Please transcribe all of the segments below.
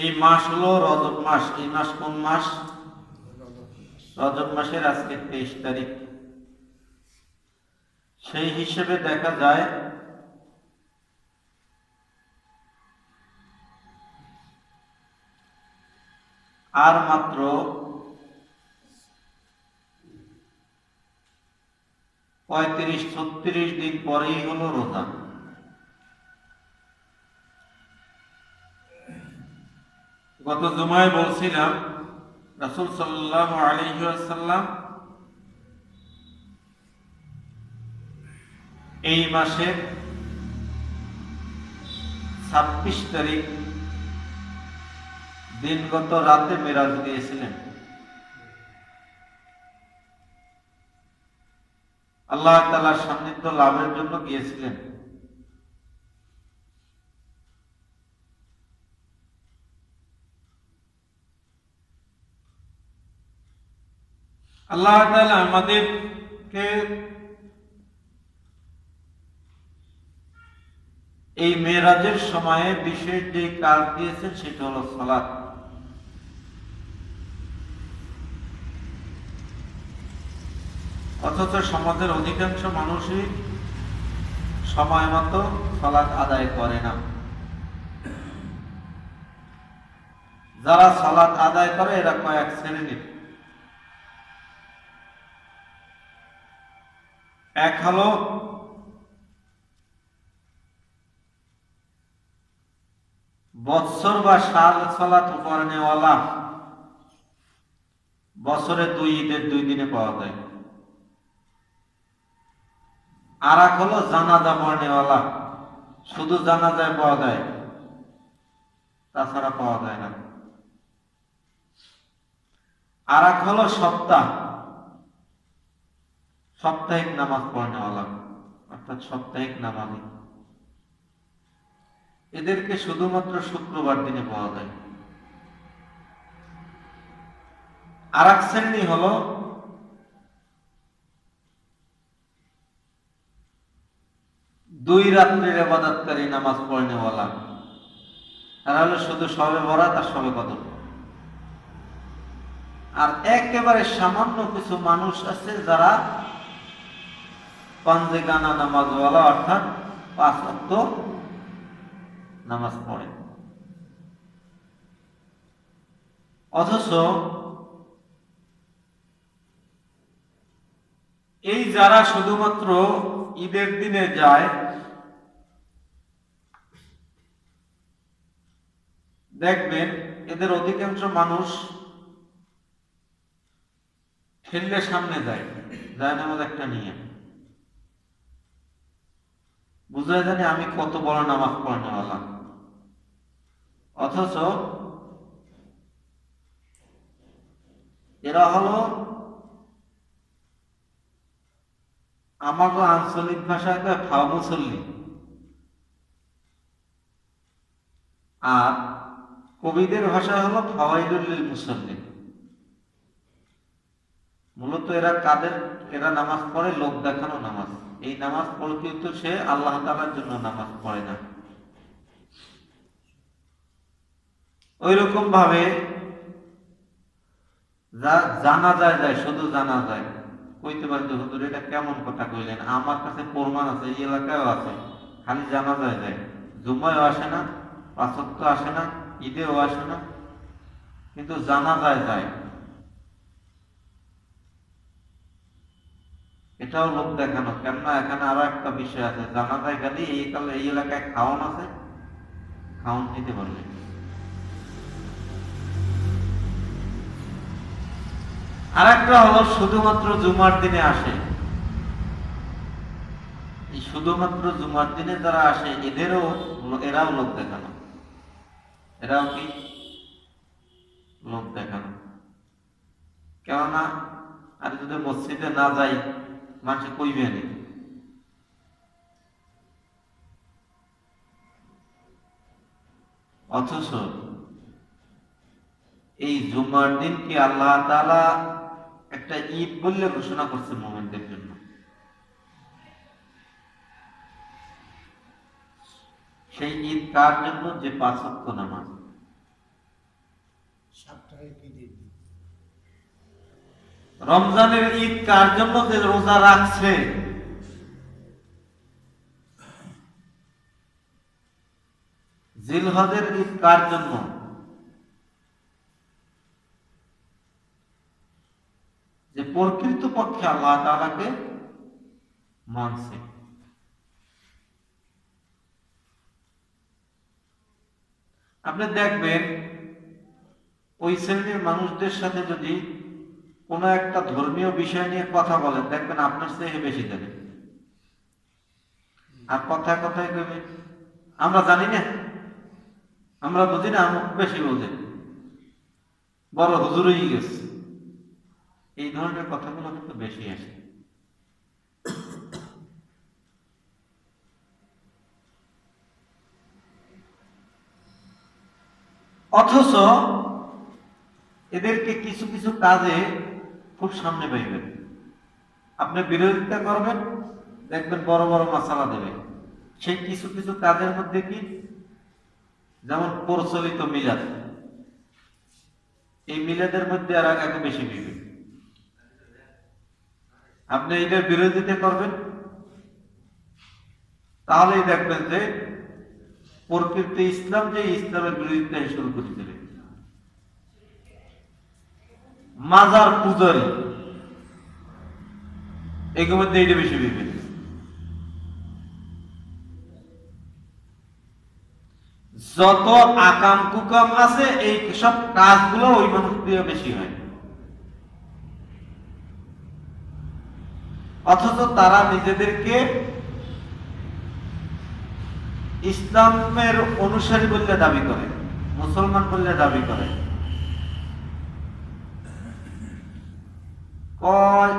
এই মাস হলো রজব মাস। এই মাস কোন মাস? রজব মাসের আজকে 23 তারিখ। সেই হিসেবে দেখা যায় আর মাত্র 35-36 দিন পরেই হলো রোজা। গত জুমায় বলছিলাম রাসূল সাল্লাল্লাহু আলাইহি ওয়াসাল্লাম এই মাসের 26 তারিখ দিনগত রাতে মেরাজ গিয়েছিলেন। আল্লাহ তাআলার সান্নিধ্য লাভের জন্য গিয়েছিলেন। আল্লাহ তাআলা আমাদেরকে এই মেরাজের সময়ে বিশেষ যে কাজ দিয়েছেন সেটা হলো সালাত। অথচ সমাজের অধিকাংশ মানুষই সময় মতো সালাত আদায় করে না। যারা সালাত আদায় করে এরা কয়েক শ্রেণীর। এক হলো বৎসর বা সাল সালাত উপর নেওয়ালা, বছরে 2 ঈদের 2 দিনে পাওয়া যায়। আর এক হলো জানাজা পড়নেওয়ালা, শুধু জানাজায় পাওয়া যায়, তাছাড়া পাওয়া যায় না। আর এক হলো সাপ্তাহিক নামাজ পড়নেওয়ালা, অর্থাৎ সাপ্তাহিক নামাজি। এদেরকে শুধুমাত্র শুক্রবার দিনে পাওয়া যায়। আর এক শ্রেণী হলো দুই রাত্রির ইবাদতকারী নামাজ পড়নেওয়ালা, তারা হলো শুধু শবে বরাত আর শবে কদর। আর একেবারে সামান্য কিছু মানুষ আছে যারা পাঞ্জেগানা নামাজওয়ালা, অর্থাৎ 5 ওয়াক্ত নামাজ পড়ে। অথচ এই যারা শুধুমাত্র ঈদের দিনে যায়, দেখবেন এদের অধিকাংশ মানুষ ঠেললে সামনে যায় নামাজ একটা নিয়ে, বুঝায় জানি আমি কত বড় নামাজ পড়নেওয়ালা। অথচ এরা হলো আমাকে আঞ্চলিক ভাষায় ফাও মুসল্লি, আর কবিদের ভাষা হলো ফাওয়াইলুল লিল মুসাল্লিন। মূলত এরা নামাজ পড়ে লোক দেখানো নামাজ। এই নামাজ প্রকৃত সে আল্লাহ তাআলার জন্য নামাজ পড়ে না। ওই রকম ভাবে যা জানা যায় শুধু জানা যায়, কইতে পারে যে হুজুর এটা কেমন কথা কইলেন, আমার কাছে প্রমাণ আছে, এই এলাকায়ও আছে, খালি জানা যায়, জুমায়ও আসে না, 5 ওয়াক্ত আসে না, ঈদেও আসে না, কিন্তু জানা যায়। এটাও লোক দেখানো। কেননা এখানে আরো একটা বিষয় আছে, জানা যায় খালি এই এলাকায় খাওয়ান আছে, খাওয়ান দিতে পারবে। আর একটা হলো শুধুমাত্র জুমার দিনে আসে। এই শুধুমাত্র জুমার দিনে যারা আসে এরাও লোক দেখানো। এরাও কি লোক দেখানো? কেননা আর যদি মসজিদে না যাই মানুষ কইবে না। অথচ এই জুমার দিন কি আল্লাহ তাআলা একটা ঈদ বলে ঘোষণা করছে মুমিনদের জন্য। সেই ঈদ কার জন্য? যে 5 ওয়াক্ত নামাজ। রমজানের ঈদ কার জন্য যে রোজা রাখছে, জিলহজের ঈদ কার জন্য? যে প্রকৃত পক্ষে আল্লাহ তাআলাকে মানছে। আপনি দেখবেন ওই শ্রেণীর মানুষদের সাথে যদি কোনো একটা ধর্মীয় বিষয় নিয়ে কথা বলেন, দেখবেন আপনার চেয়ে বেশি জানে। আর কথায় কথায় কইবে আমরা জানি না, আমরা বুঝি না, আমরা বেশি বোঝে, বড় হুজুর হয়ে গেছে। এই ধরনের কথাগুলো কিন্তু বেশি আসে। অথচ এদেরকে কিছু কিছু কাজে খুব সামনে পাইবেন। আপনি বিরোধিতা করবেন, দেখবেন বড় বড় মাসালা দেবে। সেই কিছু কিছু কাজের মধ্যে কি, যেমন প্রচলিত মিলাদ, এই মিলাদের মধ্যে আর আগে বেশি বিবে। আপনি এটার বিরোধিতা করবেন, তাহলেই দেখবেন যে প্রকৃত ইসলাম যে ইসলামের বিরোধিতা শুরু করে দেবে। মাজার পূজারি, এগুলোর মধ্যে এটা বেশি বিবে। যত আকাম কুকাম আছে এই সব কাজগুলো ওই মানুষ দিয়ে বেশি হয়। অথচ তারা নিজেদেরকে ইসলামের অনুসারী বললে দাবি করে, মুসলমান বললে দাবি করে। কয়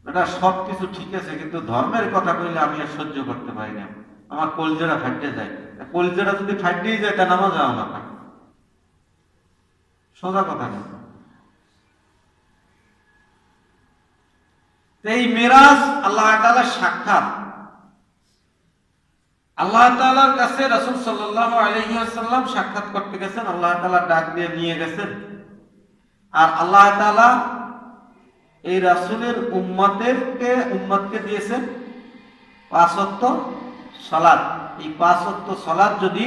এটা সবকিছু ঠিক আছে, কিন্তু ধর্মের কথা কইলে আমি আর সহ্য করতে পারি না, আমার কলজেরা ফাটতে যায়। কলজেরা যদি ফাটিয়ে যায় তা নামাজ যাও না, সোজা কথা না। এই মিরাজ আল্লাহ তাআলার সাক্ষাৎ, আল্লাহ তাআলার কাছে রাসূল সাল্লাল্লাহু আলাইহি ওয়াসাল্লাম সাক্ষাৎ করতে গেছেন, আল্লাহ তাআলা ডাক দিয়ে নিয়ে গেছেন। আর আল্লাহ তাআলা এই রাসূলের উম্মতকে দিয়েছেন 5 ওয়াক্ত সালাত। এই 5 ওয়াক্ত সালাত যদি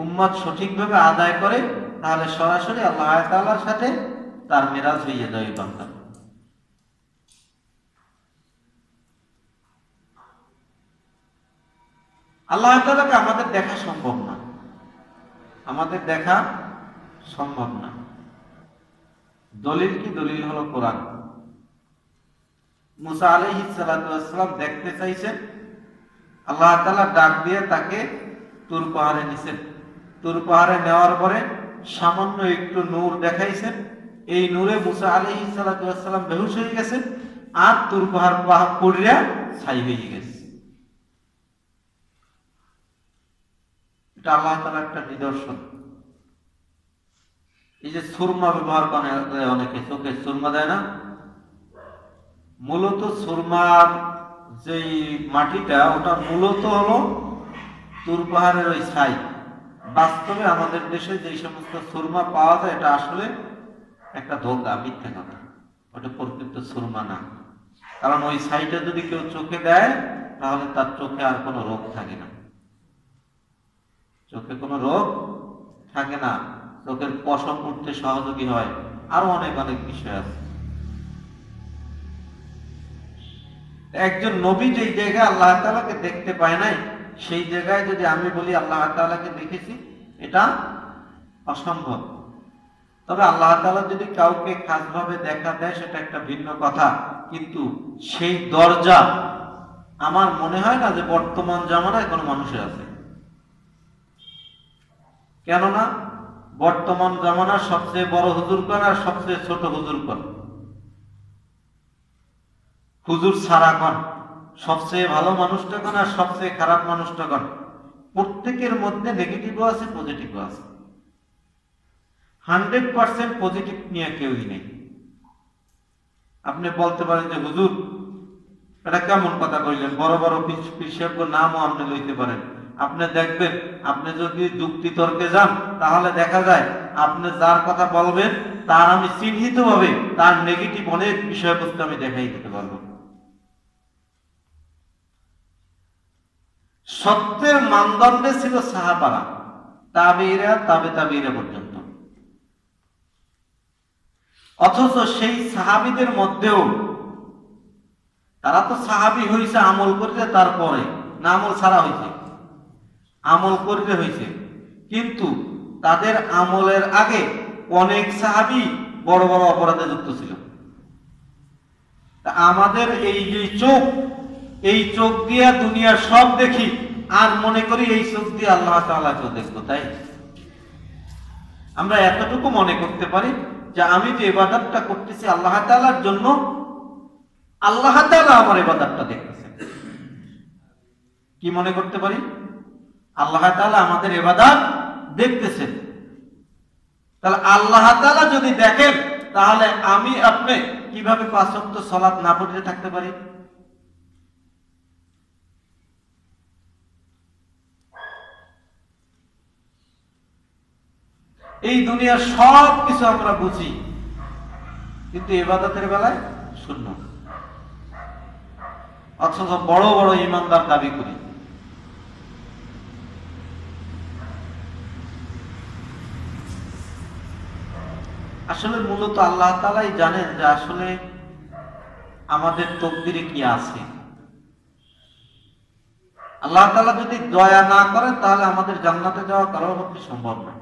উম্মত সঠিকভাবে আদায় করে, তাহলে সরাসরি আল্লাহ তাআলার সাথে তার মিরাজ হয়ে যায় বান্দা। আল্লাহ তাআলাকে আমাদের দেখা সম্ভব না, আমাদের দেখা সম্ভব না। দলিল কি? দলিল হলো কোরআন। মুসা আলাইহিস সালাতু ওয়াস সালাম দেখতে চাইছেন, আল্লাহ তাআলা ডাক দিয়ে তাকে তুর পাহাড়ে নিছেন। তুর পাহাড়ে নেওয়ার পরে সামান্য একটু নূর দেখাইছেন। এই নূরে মুসা আলাইহিস সালাতু ওয়াস সালাম বেহুশ হয়ে গেছেন, আর তুর পাহাড় পড়িয়া ছাই হয়ে গেছে। এটা আল্লাহ তাআলার একটা নিদর্শন। এই যে সুরমা ব্যবহার করে অনেকে, চোখে সুরমা দেয় না, মূলত সুরমার যেই মাটিটা, ওটা মূলত হলো তুর পাহাড়ের ওই ছাই। বাস্তবে আমাদের দেশে যে সমস্ত সুরমা পাওয়া যায়, এটা আসলে একটা ধোঁকা, মিথ্যা কথা, ওটা প্রকৃত সুরমা না। কারণ ওই ছাইটা যদি কেউ চোখে দেয়, তাহলে তার চোখে আর কোনো রোগ থাকে না, চোখে কোনো রোগ থাকে না, চোখের পশম উঠতে সহযোগী হয়, আরো অনেক অনেক বিষয় আছে। একজন নবী যেই জায়গায় আল্লাহ তাআলাকে দেখতে পায় নাই, সেই জায়গায় যদি আমি বলি আল্লাহ তাআলাকে দেখেছি, এটা অসম্ভব। তবে আল্লাহ তাআলা যদি কাউকে খাসভাবে দেখা দেয়, সেটা একটা ভিন্ন কথা, কিন্তু সেই দরজা আমার মনে হয় না যে বর্তমান জামানায় কোনো মানুষের আছে। কেননা বর্তমান জামানার সবচেয়ে বড় হুজুর কোন আর সবচেয়ে ছোট হুজুর কোন? হুজুর ছাড়া কোন? সবচেয়ে ভালো মানুষটা কোন আর সবচেয়ে খারাপ মানুষটা কোন? প্রত্যেকের মধ্যে নেগেটিভও আছে, পজিটিভও আছে। 100% পজিটিভ নিয়ে কেউই নেই। আপনি বলতে পারেন যে হুজুর এটা কেমন কথা কইলেন, বড় বড় পিসের নামও আপনি লইতে পারেন। আপনি দেখবেন, আপনি যদি যুক্তি তর্কে যান, তাহলে দেখা যায় আপনি যার কথা বলবেন তার আমি চিহ্নিতভাবে তার নেগেটিভ অনেক বিষয়বস্তু আমি দেখাই দিতে পারবো। সত্যের মানদণ্ডে ছিল সাহাবারা, তাবেঈরা, তাবেঈরা পর্যন্ত। অথচ সেই সাহাবীদের মধ্যেও তারা তো সাহাবী হয়েছে আমল করতে, তারপরে না আমল ছাড়া হয়েছে, আমল করতে হয়েছে, কিন্তু তাদের আমলের আগে অনেক সাহাবী বড় বড় অপরাধে যুক্ত ছিল। আমাদের এই যে চোখ, এই চোখ দিয়ে দুনিয়ার সব দেখি আর মনে করি এই চোখ দিয়ে আল্লাহ তাআলাকে দেখবো, তাই আমরা এতটুকু মনে করতে পারি যে আমি যে ইবাদতটা করতেছি আল্লাহ তাআলার জন্য, আল্লাহ তাআলা আমার ইবাদতটা দেখতেছেন। কি মনে করতে পারি? আল্লাহ তাআলা আমাদের ইবাদত দেখতেছেন। তাহলে আল্লাহ তাআলা যদি দেখেন, তাহলে আমি আপনি কিভাবে 5 ওয়াক্ত সালাত না পড়ে থাকতে পারি? এই দুনিয়ার সব কিছু আমরা বুঝি, কিন্তু ইবাদতের বেলায় শূন্য। অথচ বড় বড় ইমানদার দাবি করি। আসলে মূলত আল্লাহ তাআলাই জানেন যে আসলে আমাদের তকদিরে কি আছে। আল্লাহ তাআলা যদি দয়া না করেন, তাহলে আমাদের জান্নাতে যাওয়া কারোর পক্ষে সম্ভব না।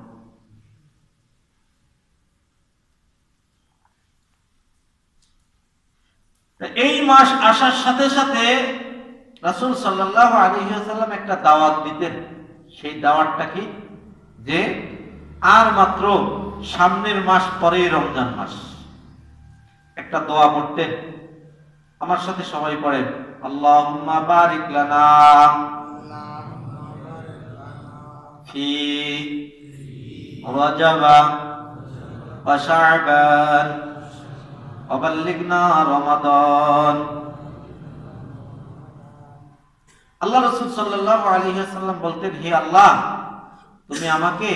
এই মাস আসার সাথে সাথে রাসূল সাল্লাল্লাহু আলাইহি ওয়াসাল্লাম একটা দাওয়াত দিতেন। সেই দাওয়াতটা কি? যে আর মাত্র সামনের মাস পরেই রমজান মাস। একটা দোয়া পড়তেন, আমার সাথে সবাই পড়েন, আল্লাহুম্মা বারিক লানা ফি রাজাবা ওয়া শাবান ওয়া বাল্লিগনা রমাদান। আল্লাহ রাসূল সাল্লাল্লাহু আলাইহি ওয়াসাল্লাম বলতেন, হে আল্লাহ, তুমি আমাকে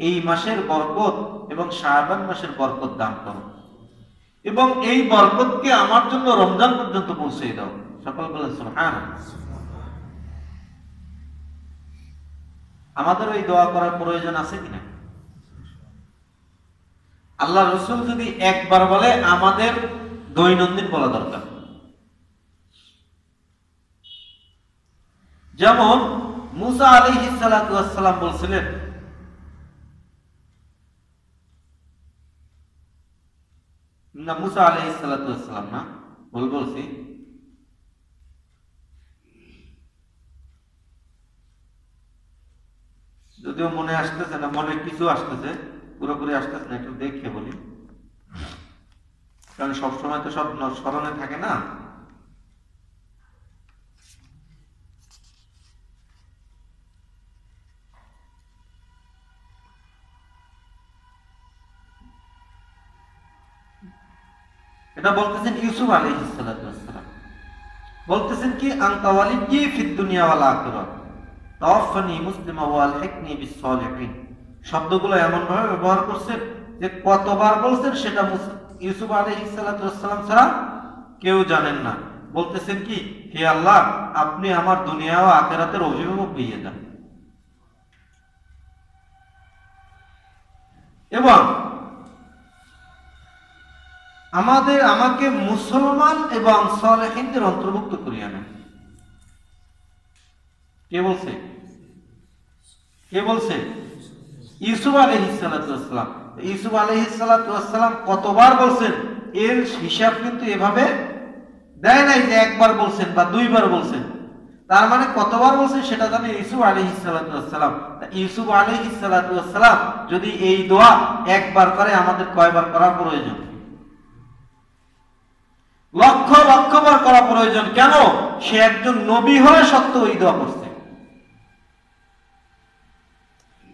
এই মাসের বরকত এবং শাবান মাসের বরকত দান করো, এবং এই বরকতকে আমার জন্য রমজান পর্যন্ত পৌঁছে দাও। সকল বলেন সুবহানাল্লাহ। আমাদের এই দোয়া করার প্রয়োজন আছে কিনা? আল্লাহ রাসূল যদি একবার বলে, আমাদের দৈনন্দিন বলা দরকার। যেমন মুসা আলাইহিস সালাতু ওয়াস সালাম বলছিলেন, না মুসা আলাইহিস সালাতু ওয়াস সালাম না, ভুল বলছি, যদিও মনে আসতেছে না, মনে কিছু আসতেছে, পুরোপুরি আসতেছে না, একটু দেখে বলি, কারণ সবসময় তো সব স্মরণে থাকে না। এটা বলতেছেন ইউসুফ আলাইহিস সালাতু ওয়াস সালাম, বলতেছেন কি, আনতা ওয়ালিয়্যি ফিদ দুনিয়া ওয়াল আখিরাহ তাওয়াফানি মুসলিমা ওয়া আলহিকনি বিস সালিহিন। শব্দগুলো এমন ভাবে ব্যবহার করছেন যে কতবার বলছেন সেটা ইউসুফ আলাইহিস সালাতু ওয়াস সালাম ছাড়া কেউ জানেন না। বলতেছেন কি, হে আল্লাহ, আপনি আমার দুনিয়া ও আখিরাতের অভিভাবক হয়ে যান, এবং আমাকে মুসলমান এবং সালেহিনদের অন্তর্ভুক্ত করিয়া নেন। কে বলছে? কে বলছে? ইউসুফ আলাইহিস সালাতু ওয়াস সালাম। ইউসুফ আলাইহিস সালাতু ওয়াস সালাম কতবার বলছেন এর হিসাব কিন্তু এভাবে দেয় নাই যে একবার বলছেন বা দুইবার বলছেন। তার মানে কতবার বলছেন সেটা জানে ইউসুফ আলাইহিস সালাতু ওয়াস সালাম। ইউসুফ আলাইহিস সালাতু ওয়াস সালাম যদি এই দোয়া একবার করে, আমাদের কয়বার করা প্রয়োজন? লক্ষ লক্ষবার করা প্রয়োজন। কেন? সে একজন নবী হয়ে সত্য এই দোয়া করছে।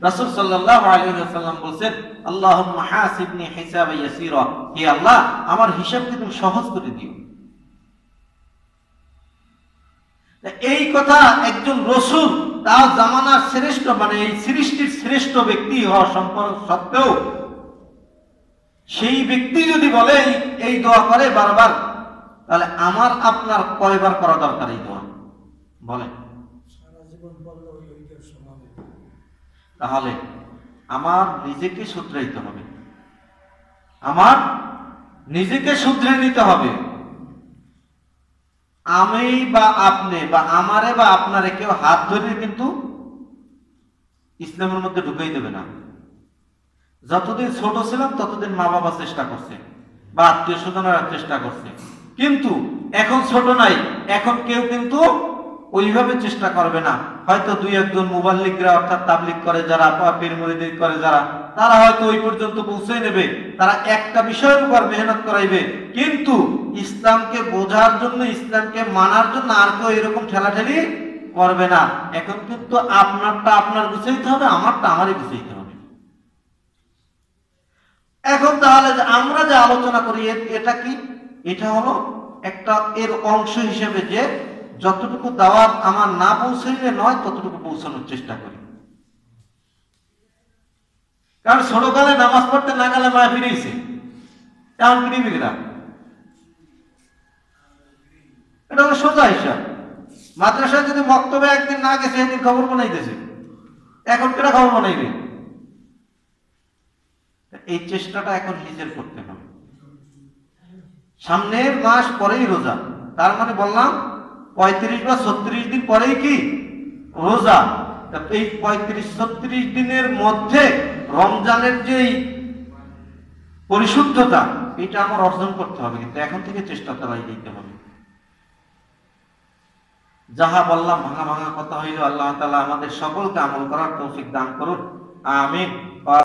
রাসূল সাল্লাল্লাহু আলাইহি ওয়াসাল্লাম বলেন, আল্লাহুম্মা হাসিবনি হিসাবান ইয়াসীরা, হে আল্লাহ, আমার হিসাবকে তুমি সহজ করে দিও। এই কথা একজন রাসূল, তার জামানার শ্রেষ্ঠ, মানে এই সৃষ্টির শ্রেষ্ঠ ব্যক্তি হওয়া সম্পর্ক সত্ত্বেও সেই ব্যক্তি যদি বলে এই দোয়া করে বারবার, তাহলে আমার আপনার কয়বার করা দরকার এই দোয়া বলেন? তাহলে আমার নিজেকে শুধরাইতে হবে, আমার নিজেকে শুধরে নিতে হবে। আমি বা আপনি বা আমারে বা আপনারে কেউ হাত ধরে কিন্তু ইসলামের মধ্যে ঢুকাই দেবে না। যতদিন ছোট ছিলাম ততদিন মা বাবা চেষ্টা করছে বা আত্মীয় স্বজনেরা চেষ্টা করছে, কিন্তু এখন ছোট নাই, এখন কেউ কিন্তু ওইভাবে চেষ্টা করবে না। হয়তো দুই একজন মুবাল্লিগরা অর্থাৎ তাবলিগ করে যারা, পীর মুরিদি করে যারা, তারা হয়তো ওই পর্যন্ত পৌঁছে নেবে, তারা একটা বিষয়ের উপর মেহনত করাইবে, কিন্তু ইসলামকে বোঝার জন্য, ইসলামকে মানার জন্য আর কেউ এরকম ঠেলাঠেলি করবে না। এখন কিন্তু আপনারটা আপনার গুছাইতে হবে, আমারটা আমারই গুছাইতে হবে। এখন তাহলে আমরা যে আলোচনা করি এটা কি? এটা হলো একটা এর অংশ হিসেবে যে যতটুকু দাওয়াত আমার না পৌঁছাইলে নয় ততটুকু পৌঁছানোর চেষ্টা করি। কারণ ছোটকালে নামাজ পড়তে না গেলে মায়া ফিরেছে, এমন পৃথিবীরা, এটা হলো সোজা হিসাব। মাদ্রাসায় যদি মক্তবে একদিন না গেছে একদিন খবর বানাইতেছে, এখন কেটা খবর বানাইবে? এই চেষ্টাটা এখন নিজের করতে হবে। সামনের মাস পরেই রোজা, তার মানে বললাম 35 বা 36 দিন পরেই কি রোজা। এই 35-36 দিনের মধ্যে রমজানের যে পরিশুদ্ধতা, এটা আমার অর্জন করতে হবে, কিন্তু এখন থেকে চেষ্টা চালাই দিতে হবে। যাহা বললাম ভাঙা ভাঙা কথা হইল, আল্লাহ তাআলা আমাদের সকলকে আমল করার তৌফিক দান করুন, আমিন।